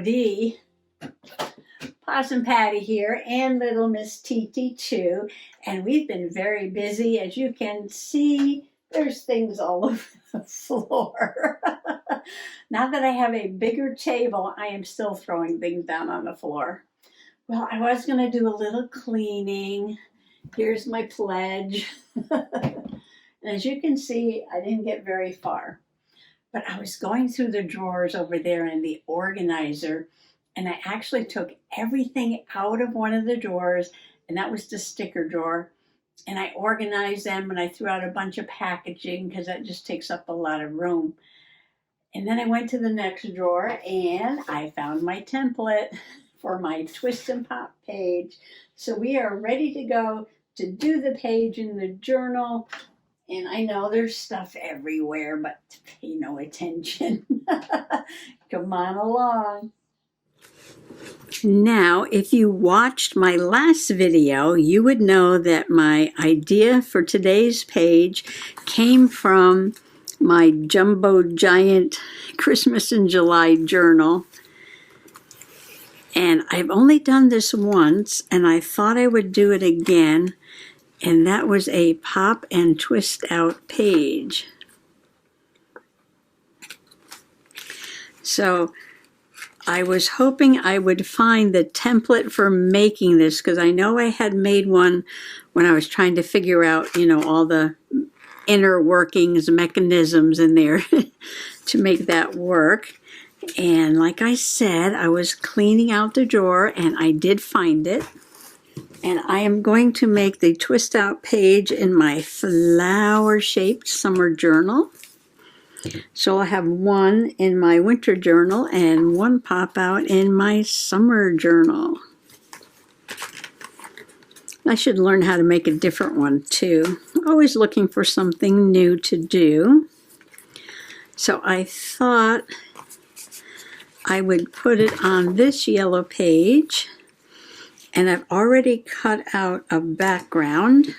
Howdy. Possum Patty here and little Miss Titi too. And we've been very busy. As you can see, there's things all over the floor. Now that I have a bigger table, I am still throwing things down on the floor. Well, I was going to do a little cleaning. Here's my pledge. And as you can see, I didn't get very far. But I was going through the drawers over there in the organizer, and I actually took everything out of one of the drawers, and that was the sticker drawer. And I organized them, and I threw out a bunch of packaging because that just takes up a lot of room. And then I went to the next drawer, and I found my template for my Twist and Pop page. So we are ready to go to do the page in the journal. And I know there's stuff everywhere, but pay no attention. Come on along. Now, if you watched my last video, you would know that my idea for today's page came from my Jumbo Giant Christmas in July journal. And I've only done this once, and I thought I would do it again. And that was a pop and twist out page. So I was hoping I would find the template for making this, because I know I had made one when I was trying to figure out, all the inner workings, mechanisms in there to make that work. And like I said, I was cleaning out the drawer and I did find it. And I am going to make the twist out page in my flower-shaped summer journal. So I'll have one in my winter journal and one pop out in my summer journal. I should learn how to make a different one too. Always looking for something new to do. So I thought I would put it on this yellow page. And I've already cut out a background,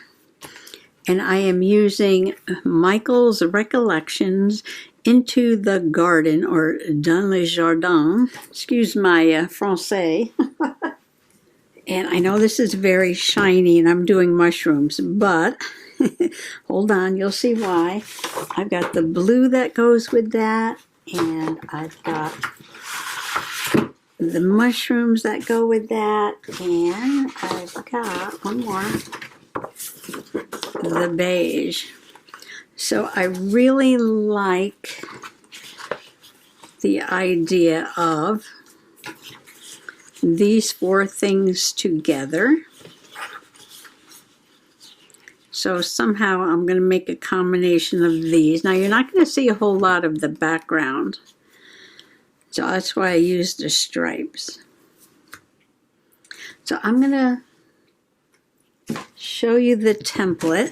and I am using Michael's Recollections Into the Garden, or Dans le Jardin. Excuse my français. And I know this is very shiny, and I'm doing mushrooms, but hold on, you'll see why. I've got the blue that goes with that, and I've got the mushrooms that go with that, and I've got one more, the beige. So I really like the idea of these four things together. So somehow I'm going to make a combination of these. Now you're not going to see a whole lot of the background. So that's why I used the stripes. So I'm going to show you the template.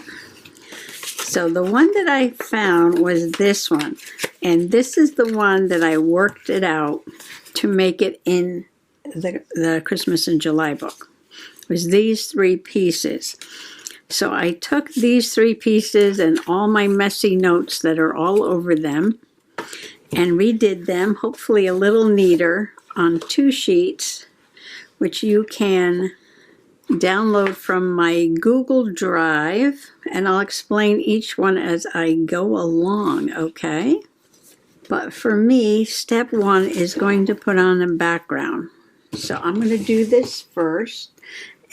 So the one that I found was this one. And this is the one that I worked it out to make it in the Christmas in July book. It was these three pieces. So I took these three pieces and all my messy notes that are all over them, and redid them, hopefully a little neater, on 2 sheets, which you can download from my Google Drive, and I'll explain each one as I go along, okay? But for me, step 1 is going to put on a background. So I'm going to do this first,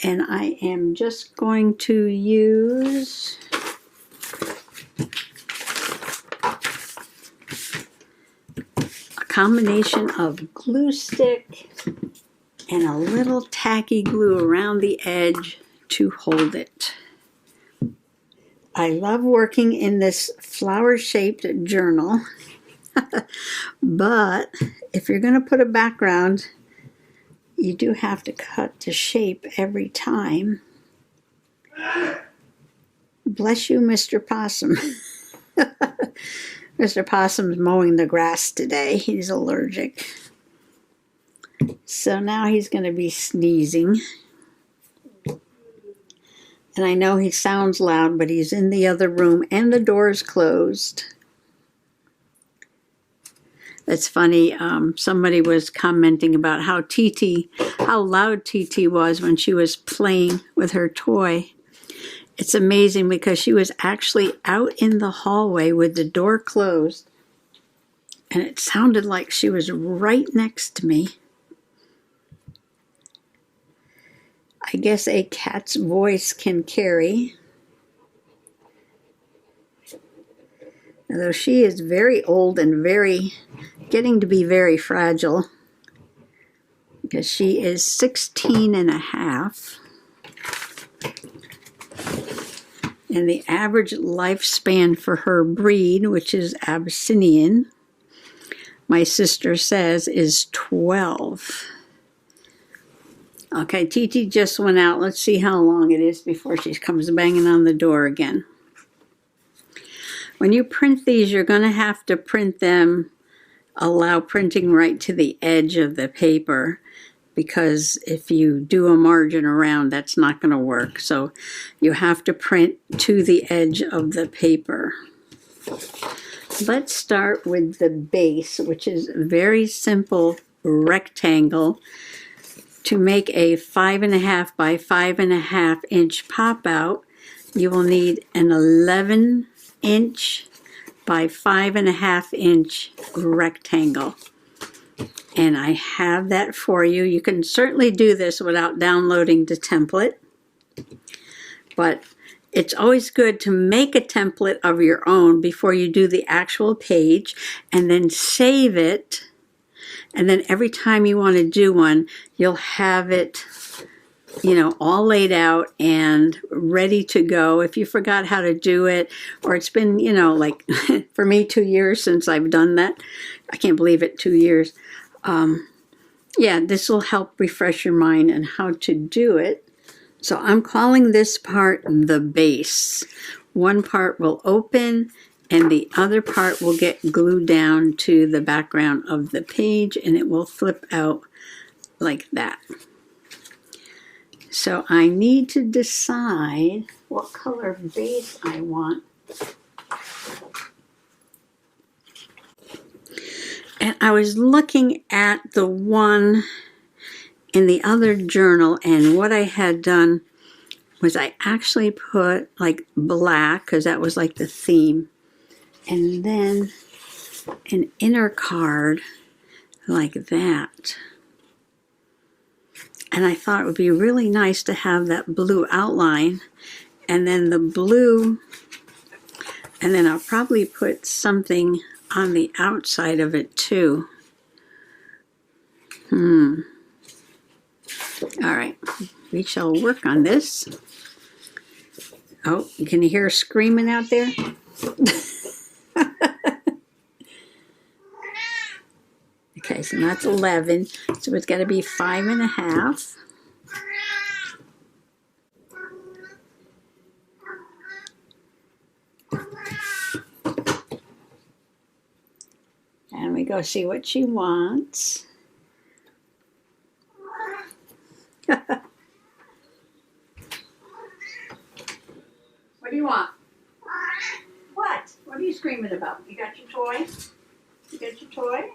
and I am just going to use combination of glue stick and a little tacky glue around the edge to hold it. I love working in this flower-shaped journal, but if you're going to put a background, you do have to cut to shape every time. Bless you, Mr. Possum. Mr. Possum's mowing the grass today. He's allergic. So now he's going to be sneezing. And I know he sounds loud, but he's in the other room and the door's closed. It's funny, somebody was commenting about how loud TT was when she was playing with her toy. It's amazing because she was actually out in the hallway with the door closed, and it sounded like she was right next to me. I guess a cat's voice can carry. Although she is very old and getting to be very fragile, because she is 16 and a half. And the average lifespan for her breed, which is Abyssinian, my sister says is 12. Okay, TT just went out. Let's see how long it is before she comes banging on the door again. When you print these, you're going to have to print them, allow printing right to the edge of the paper, because if you do a margin around, that's not going to work. So you have to print to the edge of the paper. Let's start with the base, which is a very simple rectangle. To make a 5.5 by 5.5 inch pop out, you will need an 11-inch by 5.5 inch rectangle. And I have that for you. You can certainly do this without downloading the template, but it's always good to make a template of your own before you do the actual page, and then save it. And then every time you want to do one, you'll have it, you know, all laid out and ready to go. If you forgot how to do it, or it's been, you know, like for me, 2 years since I've done that. I can't believe it, 2 years. Yeah, this will help refresh your mind on how to do it. So I'm calling this part the base. One part will open, and the other part will get glued down to the background of the page, and it will flip out like that. So I need to decide what color base I want. And I was looking at the one in the other journal, and what I had done was I actually put like black, because that was like the theme, and then an inner card like that. And I thought it would be really nice to have that blue outline, and then the blue, and then I'll probably put something on the outside of it too. All right, we shall work on this. Oh, you can hear screaming out there? Okay, so that's 11. So it's got to be 5.5. And we go see what she wants. What do you want? What? What are you screaming about? You got your toy? You got your toy?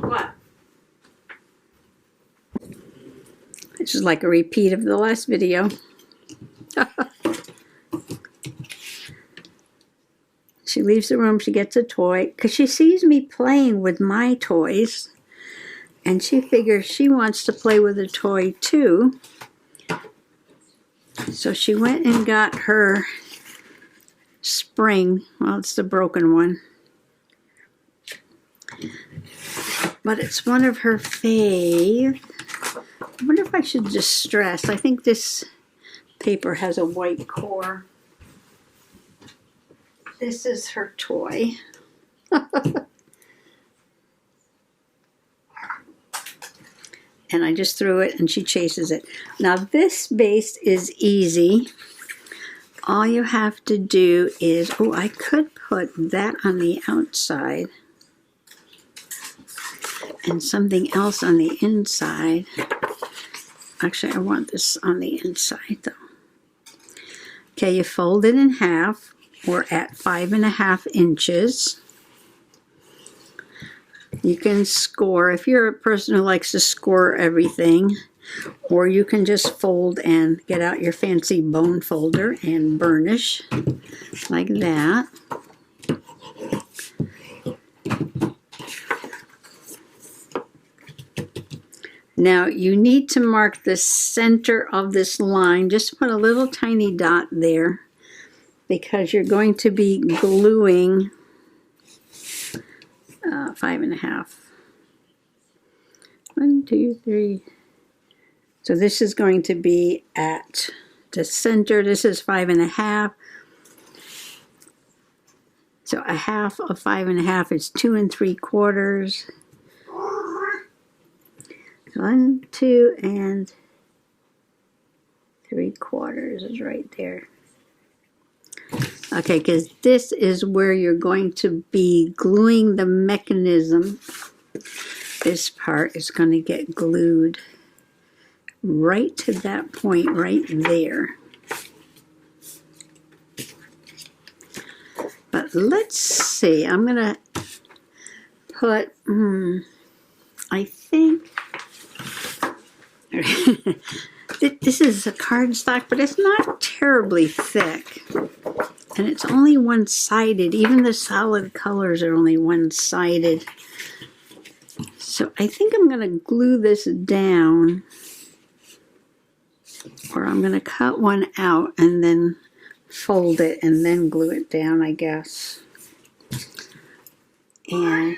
What? This is like a repeat of the last video. She leaves the room, she gets a toy, because she sees me playing with my toys, and she figures she wants to play with a toy too. So she went and got her spring. Well, it's the broken one, but it's one of her fave. I wonder if I should distress. I think this paper has a white core. This is her toy. And I just threw it and she chases it. Now this base is easy. All you have to do is, oh, I could put that on the outside and something else on the inside. Actually, I want this on the inside though. Okay, you fold it in half. we're at 5.5 inches. You can score if you're a person who likes to score everything, or you can just fold and get out your fancy bone folder and burnish like that. Now you need to mark the center of this line. Just put a little tiny dot there because you're going to be gluing 5.5. 1, 2, 3. So this is going to be at the center. This is 5.5. So a half of 5.5 is 2 3/4. 1, 2, and 3/4 is right there. Okay, because this is where you're going to be gluing the mechanism. This part is going to get glued right to that point right there. But let's see, I'm going to put, I think, this is a cardstock, but it's not terribly thick. And it's only one-sided. Even the solid colors are only one-sided. So I think I'm going to glue this down. Or I'm going to cut one out and then fold it and then glue it down, I guess. And,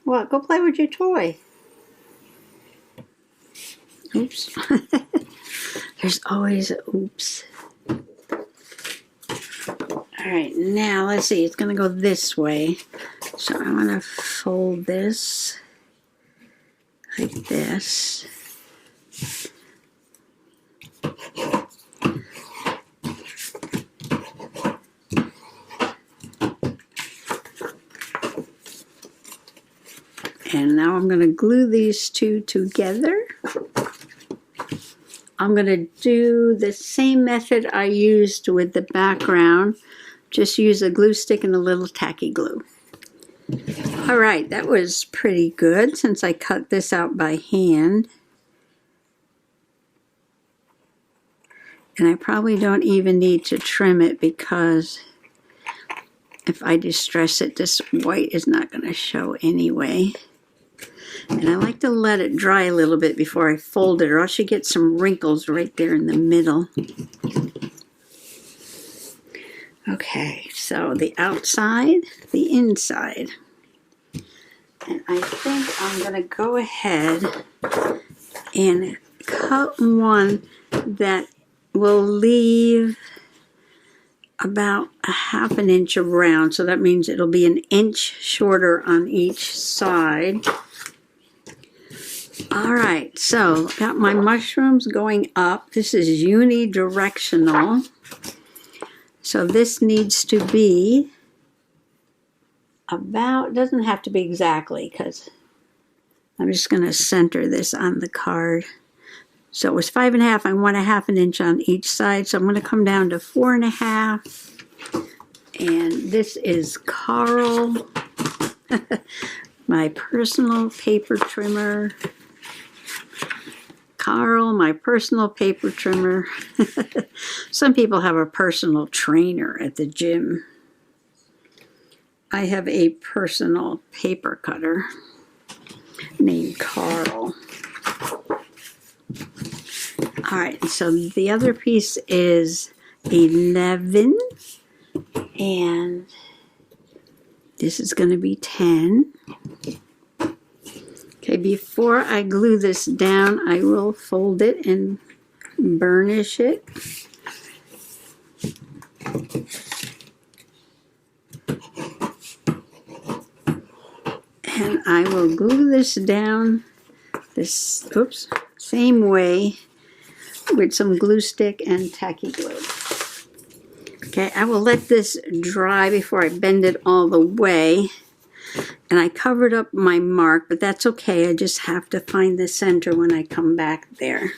what? Go play with your toy. Oops. There's always an oops. Alright, now let's see. It's going to go this way. So I'm going to fold this like this. And now I'm going to glue these two together. I'm going to do the same method I used with the background. Just use a glue stick and a little tacky glue. All right, that was pretty good since I cut this out by hand. And I probably don't even need to trim it because if I distress it, this white is not going to show anyway. And I like to let it dry a little bit before I fold it, or else you get some wrinkles right there in the middle. Okay, so the outside, the inside. And I think I'm going to go ahead and cut one that will leave about a 1/2 inch around. So that means it'll be 1 inch shorter on each side. All right, so got my mushrooms going up. This is unidirectional. So this needs to be about, doesn't have to be exactly because I'm just going to center this on the card. So it was 5.5. I want a 1/2 inch on each side. So I'm going to come down to 4.5. And this is Carl, my personal paper trimmer. Carl, my personal paper trimmer. Some people have a personal trainer at the gym. I have a personal paper cutter named Carl. All right, so the other piece is 11, and this is going to be 10. Okay, before I glue this down, I will fold it and burnish it. And I will glue this down this, oops, same way with some glue stick and tacky glue. Okay, I will let this dry before I bend it all the way. And I covered up my mark, but that's okay. I just have to find the center when I come back there.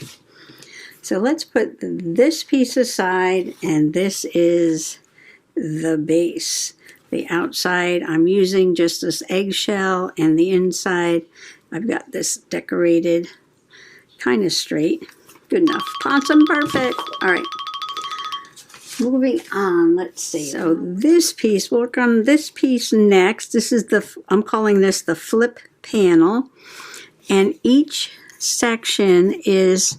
So let's put this piece aside, and this is the base. The outside I'm using just this eggshell, and the inside I've got this decorated kind of straight. Good enough. Possum perfect. All right. Moving on, let's see. So this piece, we'll work on this piece next. This is I'm calling this the flip panel. And each section is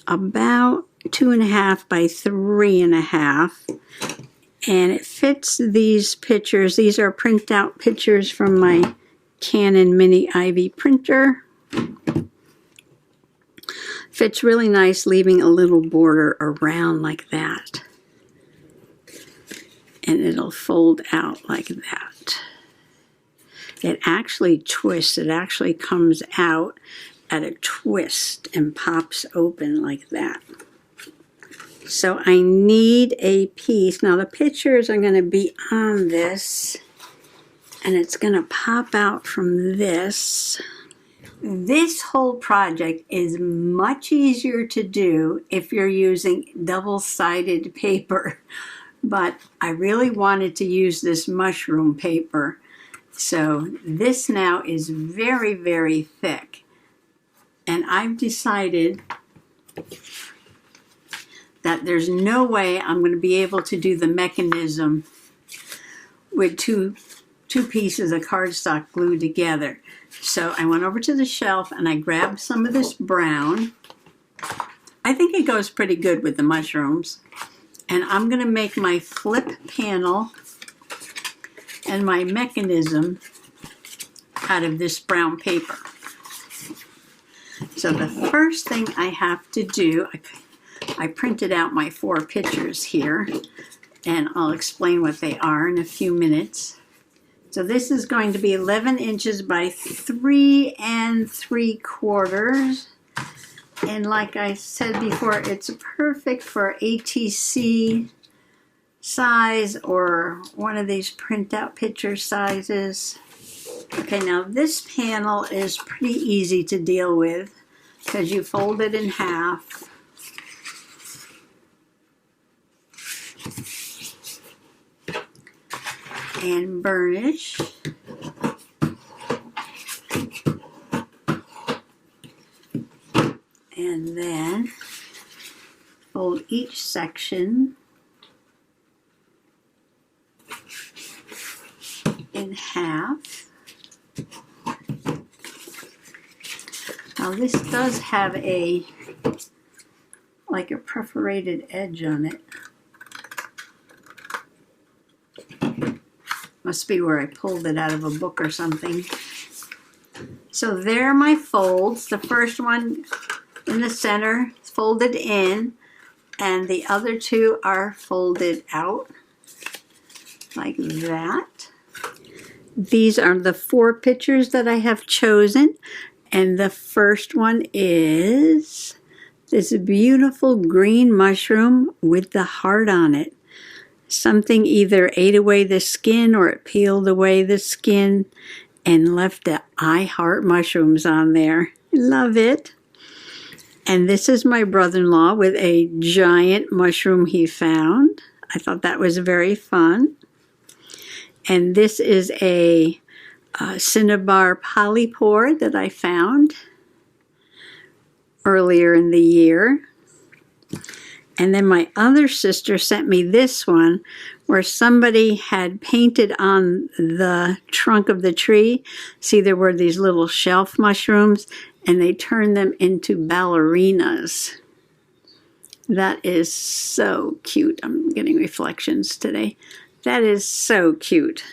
about 2.5 by 3.5. And it fits these pictures. These are print-out pictures from my Canon Mini Ivy printer. Fits really nice, leaving a little border around like that. And it'll fold out like that. It actually twists. It actually comes out at a twist and pops open like that. So I need a piece. Now the pictures are going to be on this, and it's going to pop out from this. This whole project is much easier to do if you're using double-sided paper, but I really wanted to use this mushroom paper. So this now is very, very thick, and I've decided that there's no way I'm going to be able to do the mechanism with two pieces of cardstock glued together. So I went over to the shelf and I grabbed some of this brown. I think it goes pretty good with the mushrooms. And I'm going to make my flip panel and my mechanism out of this brown paper. So the first thing I have to do, I printed out my 4 pictures here, and I'll explain what they are in a few minutes. So this is going to be 11 inches by 3 3/4. And like I said before, it's perfect for ATC size or one of these print-out picture sizes. Okay, now this panel is pretty easy to deal with because you fold it in half. And burnish. And then fold each section in half. Now this does have like a perforated edge on it. Must be where I pulled it out of a book or something. So there are my folds. The first one in the center is folded in, and the other 2 are folded out like that. These are the 4 pictures that I have chosen, and the first one is this beautiful green mushroom with the heart on it. Something either ate away the skin or it peeled away the skin and left the I heart mushrooms on there. Love it. And this is my brother-in-law with a giant mushroom he found. I thought that was very fun. And this is a cinnabar polypore that I found earlier in the year. And then my other sister sent me this one where somebody had painted on the trunk of the tree. See, there were these little shelf mushrooms, and they turned them into ballerinas. That is so cute. I'm getting reflections today. That is so cute.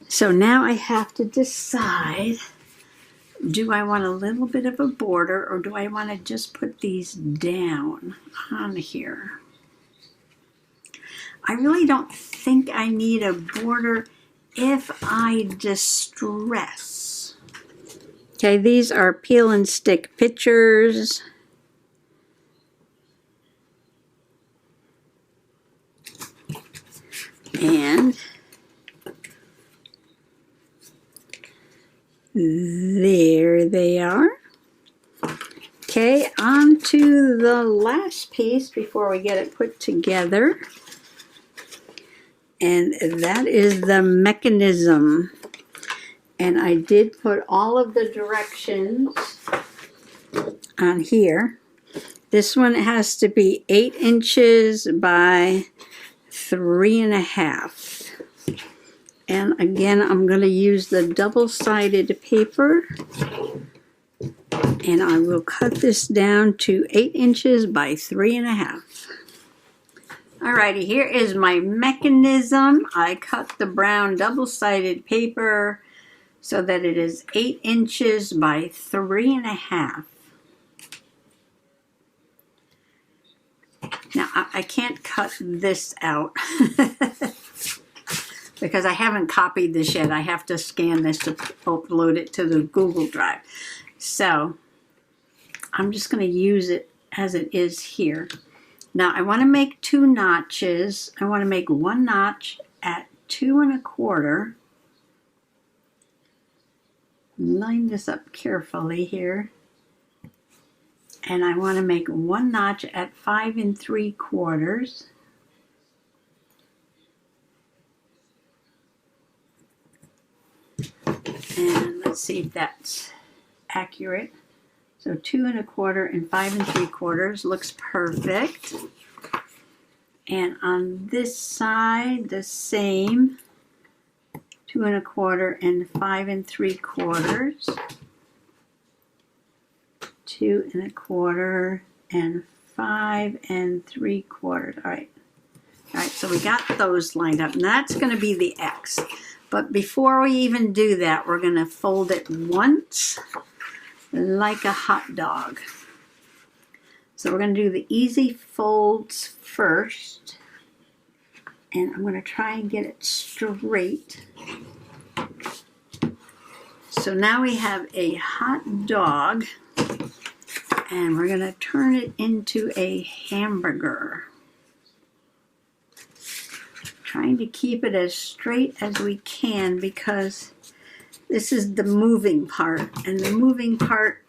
So now I have to decide, do I want a little bit of a border or do I want to just put these down on here? I really don't think I need a border if I distress. Okay, these are peel and stick pictures. And there they are. Okay, on to the last piece before we get it put together. And that is the mechanism. And I did put all of the directions on here. This one has to be 8 inches by 3.5. And again, I'm going to use the double-sided paper. And I will cut this down to 8 inches by 3.5. Alrighty, here is my mechanism. I cut the brown double-sided paper so that it is 8 inches by 3.5. Now, I can't cut this out because I haven't copied this yet. I have to scan this to upload it to the Google Drive. So, I'm just going to use it as it is here. Now, I want to make 2 notches. I want to make 1 notch at 2 1/4. Line this up carefully here. And I want to make 1 notch at 5 3/4. And let's see if that's accurate. So 2 1/4 and 5 3/4 looks perfect. And on this side, the same, 2 1/4 and 5 3/4. 2 1/4 and 5 3/4. All right. All right, so we got those lined up. And that's going to be the X. But before we even do that, we're going to fold it once like a hot dog. So we're going to do the easy folds first. And I'm going to try and get it straight. So now we have a hot dog. And we're going to turn it into a hamburger. Trying to keep it as straight as we can because this is the moving part. And the moving part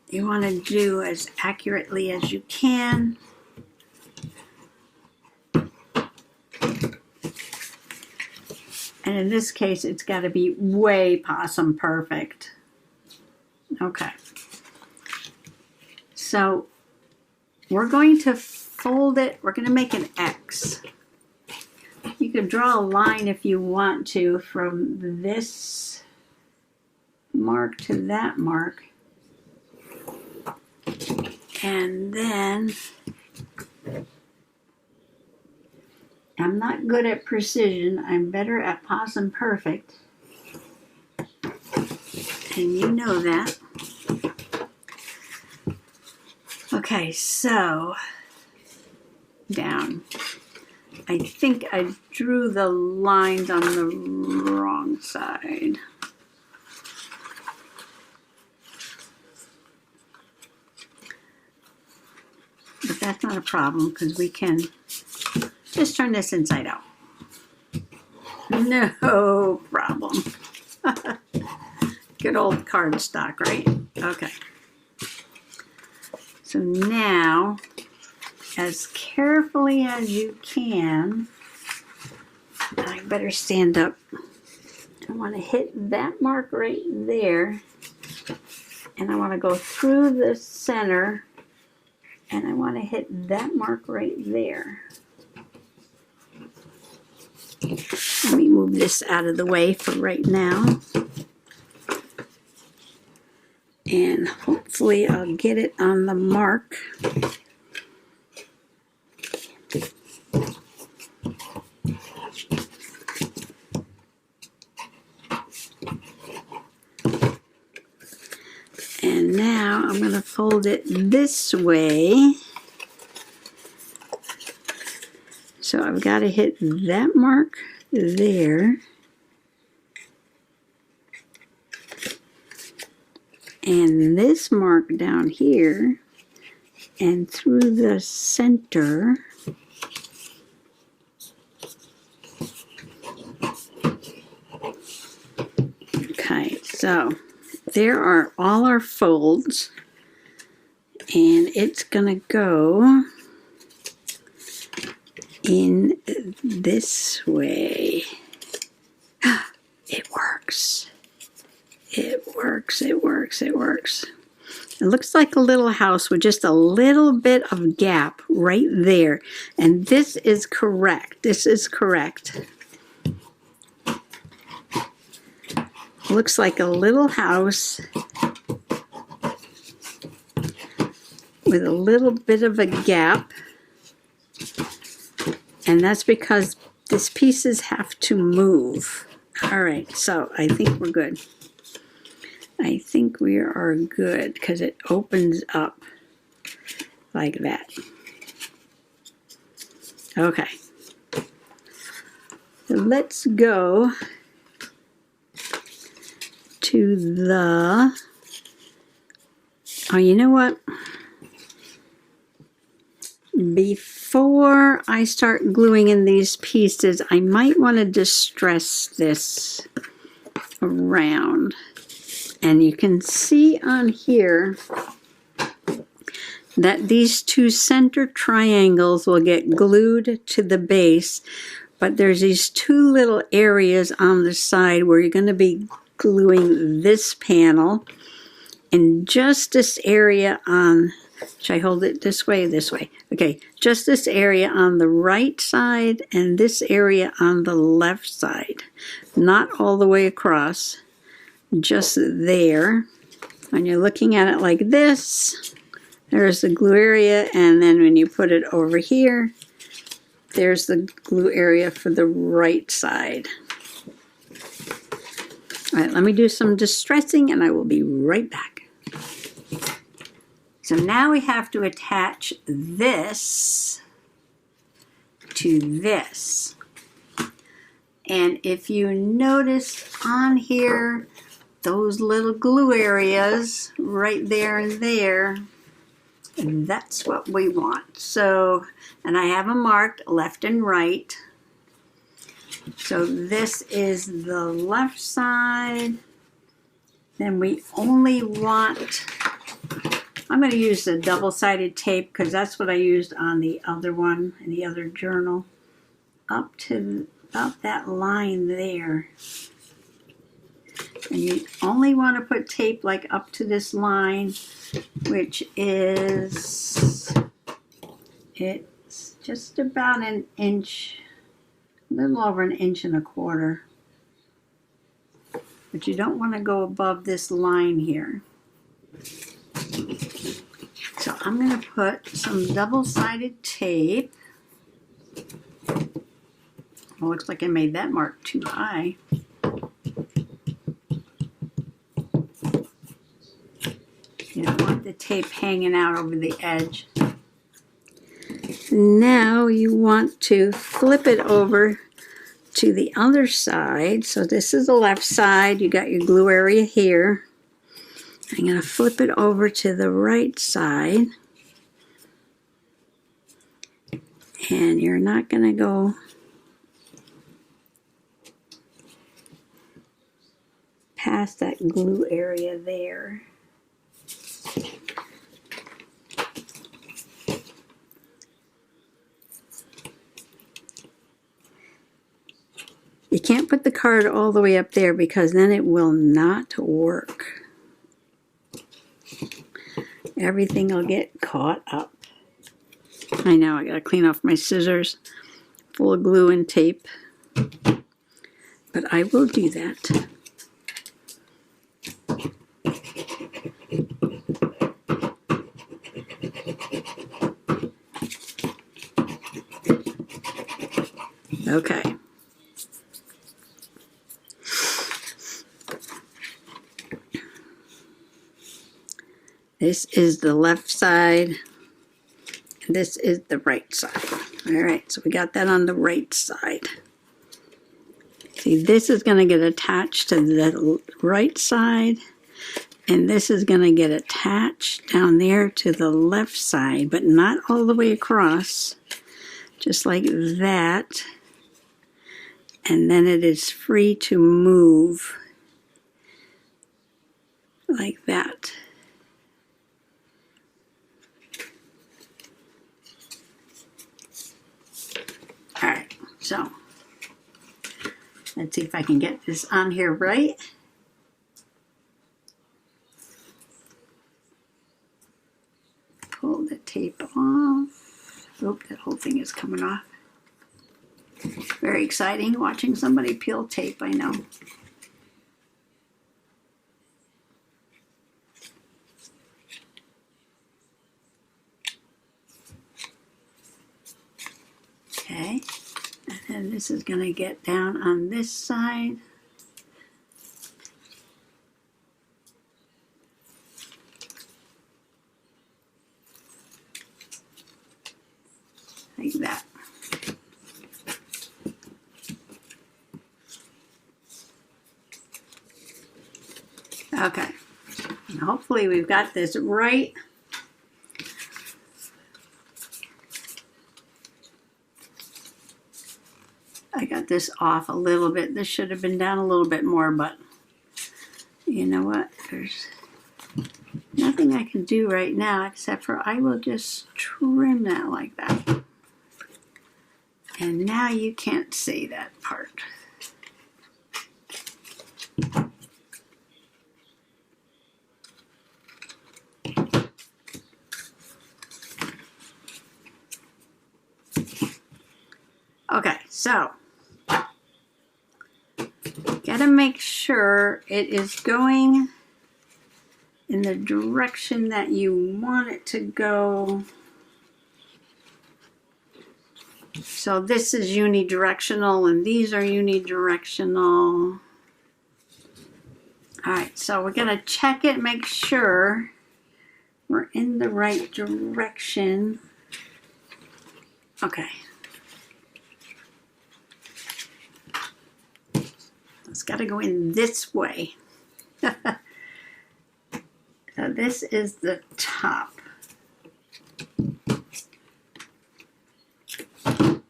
you want to do as accurately as you can. And in this case, it's got to be way possum perfect. Okay. So we're going to fold it. We're going to make an X. You could draw a line if you want to from this mark to that mark. And then I'm not good at precision. I'm better at possum perfect. And you know that. Okay, so down. I think I drew the lines on the wrong side. But that's not a problem because we can just turn this inside out. No problem. Good old cardstock, right? Okay. So now, as carefully as you can, I better stand up. I want to hit that mark right there. And I want to go through the center. And I want to hit that mark right there. Let me move this out of the way for right now. And hopefully I'll get it on the mark. And now I'm going to fold it this way. So I've got to hit that mark there. And this mark down here. And through the center. Okay, so there are all our folds, and it's gonna go in this way. It works. It works, it works, it works. It looks like a little house with just a little bit of gap right there. And this is correct. This is correct. Looks like a little house with a little bit of a gap. And that's because these pieces have to move. All right, so I think we're good. I think we are good because it opens up like that. Okay. So let's go to the, oh, you know what? Before I start gluing in these pieces, I might want to distress this around. And you can see on here that these two center triangles will get glued to the base, but there's these two little areas on the side where you're going to be gluing this panel, and just this area on, should I hold it this way or this way? Okay, just this area on the right side and this area on the left side. Not all the way across, just there. When you're looking at it like this, there's the glue area, and then when you put it over here, there's the glue area for the right side. All right, let me do some distressing and I will be right back. So now we have to attach this to this. And if you notice on here, those little glue areas right there and there, and that's what we want. So, and I have them marked left and right. So this is the left side. Then we only want, I'm going to use the double-sided tape because that's what I used on the other one, in the other journal, up to about that line there. And you only want to put tape like up to this line, which is, it's just about an inch, a little over an inch and a quarter. But you don't want to go above this line here. So I'm going to put some double-sided tape. Well, looks like I made that mark too high. You don't want the tape hanging out over the edge. Now you want to flip it over to the other side. So this is the left side. You got your glue area here. I'm going to flip it over to the right side. And you're not going to go past that glue area there. You can't put the card all the way up there because then it will not work. Everything will get caught up. I know, I gotta clean off my scissors full of glue and tape, but I will do that. Okay. This is the left side, and this is the right side. All right, so we got that on the right side. See, this is going to get attached to the right side, and this is going to get attached down there to the left side, but not all the way across, just like that. And then it is free to move like that. see if I can get this on here right. Pull the tape off. Oh, that whole thing is coming off. Very exciting watching somebody peel tape, I know. Okay, and then this is going to get down on this side. Like that. Okay, and hopefully we've got this right. I got this off a little bit. This should have been down a little bit more, but you know what? There's nothing I can do right now except for I will just trim that like that. And now you can't see that part. Okay, so gotta make sure it is going in the direction that you want it to go. So this is unidirectional and these are unidirectional. All right, so we're gonna check it, make sure we're in the right direction. Okay. It's got to go in this way. So this is the top. I'm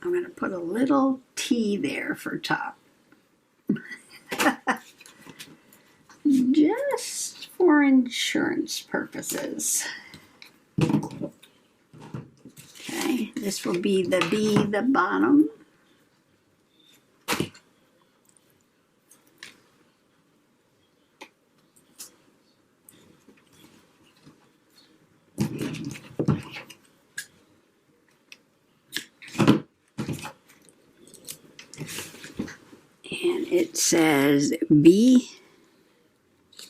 going to put a little T there for top. Just for insurance purposes. Okay, this will be the B, the bottom. And it says B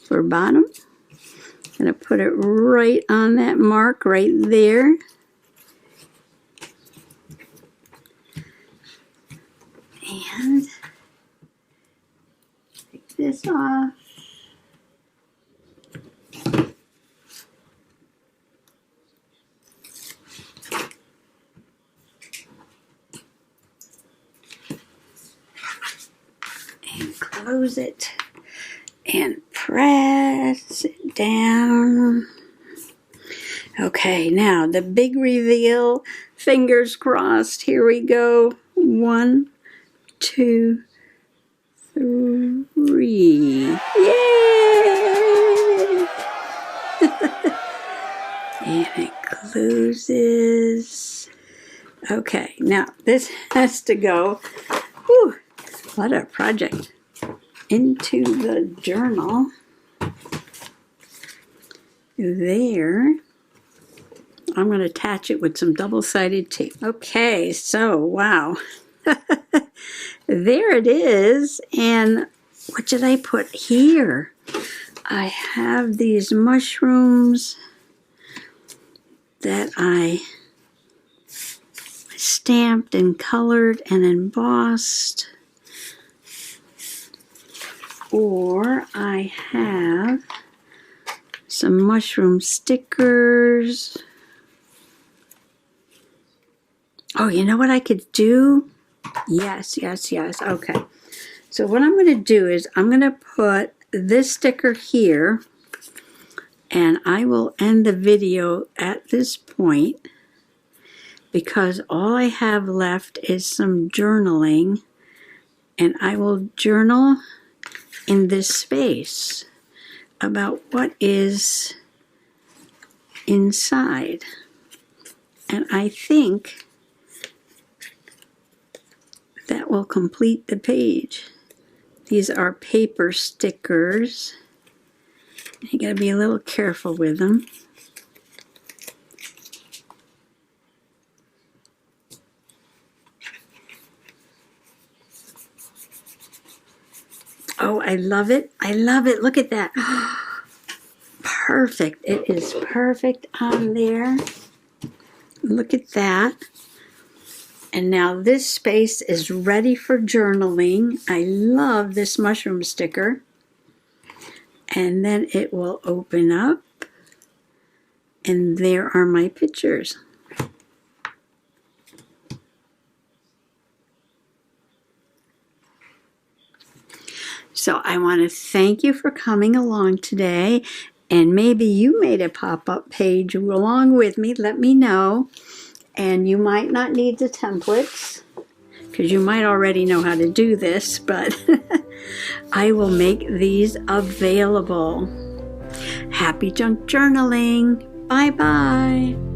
for bottom. I'm going to put it right on that mark right there. And take this off. Close it and press it down. Okay, now the big reveal. Fingers crossed. Here we go. 1, 2, 3. Yay! And it closes. Okay, now this has to go. Whew, what a project. Into the journal. There. I'm going to attach it with some double-sided tape. Okay, so wow. There it is. And what did I put here? I have these mushrooms that I stamped and colored and embossed. Or I have some mushroom stickers. Oh, you know what I could do? Yes. Okay. So what I'm going to do is I'm going to put this sticker here, and I will end the video at this point because all I have left is some journaling, and I will journal in this space about what is inside. And I think that will complete the page. These are paper stickers. You gotta be a little careful with them. Oh, I love it. I love it. Look at that. Perfect. It is perfect on there. Look at that. And now this space is ready for journaling. I love this mushroom sticker. And then it will open up. And there are my pictures. So I want to thank you for coming along today, and maybe you made a pop-up page along with me. Let me know. And you might not need the templates because you might already know how to do this, but I will make these available. Happy junk journaling. Bye-bye.